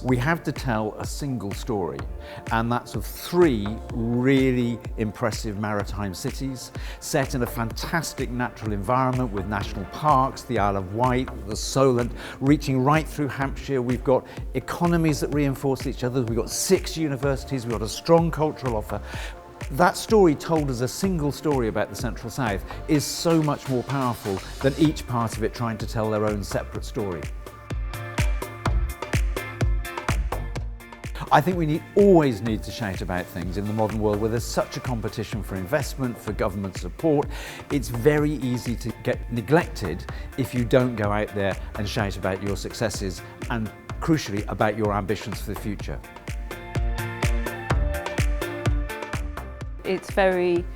We have to tell a single story, and that's of 3 really impressive maritime cities set in a fantastic natural environment with national parks, the Isle of Wight, the Solent, reaching right through Hampshire. We've got economies that reinforce each other. We've got 6 universities. We've got a strong cultural offer. That story told as a single story about the Central South is so much more powerful than each part of it trying to tell their own separate story. I think we always need to shout about things in the modern world where there's such a competition for investment, for government support. It's very easy to get neglected if you don't go out there and shout about your successes and, crucially, about your ambitions for the future. It's very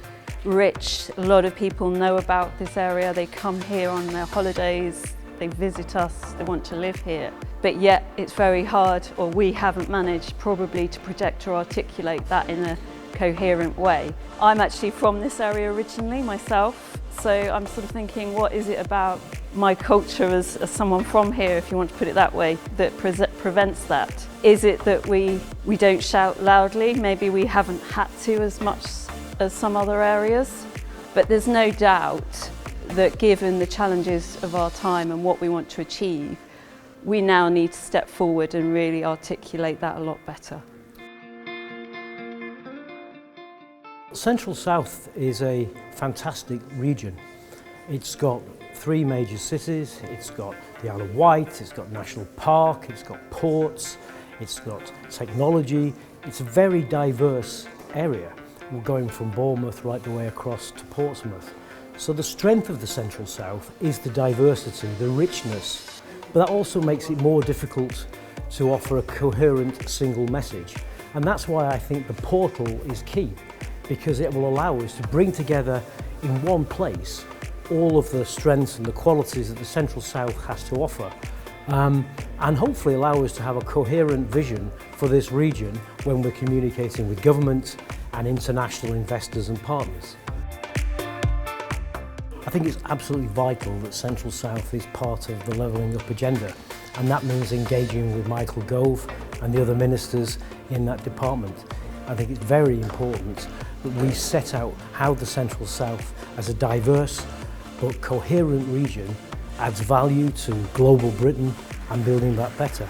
rich. A lot of people know about this area. They come here on their holidays, they visit us, they want to live here. But yet it's very hard, or we haven't managed probably to project or articulate that in a coherent way. I'm actually from this area originally myself, so I'm sort of thinking, what is it about my culture as someone from here, if you want to put it that way, that prevents that? Is it that we don't shout loudly? Maybe we haven't had to as much as some other areas, but there's no doubt that given the challenges of our time and what we want to achieve, we now need to step forward and really articulate that a lot better. Central South is a fantastic region. It's got 3 major cities, it's got the Isle of Wight, it's got National Park, it's got ports, it's got technology. It's a very diverse area. We're going from Bournemouth right the way across to Portsmouth. So the strength of the Central South is the diversity, the richness, but that also makes it more difficult to offer a coherent single message. And that's why I think the portal is key, because it will allow us to bring together in one place all of the strengths and the qualities that the Central South has to offer, and hopefully allow us to have a coherent vision for this region when we're communicating with government and international investors and partners. I think it's absolutely vital that Central South is part of the Levelling Up agenda, and that means engaging with Michael Gove and the other ministers in that department. I think it's very important that we set out how the Central South, as a diverse but coherent region, adds value to global Britain and building that better.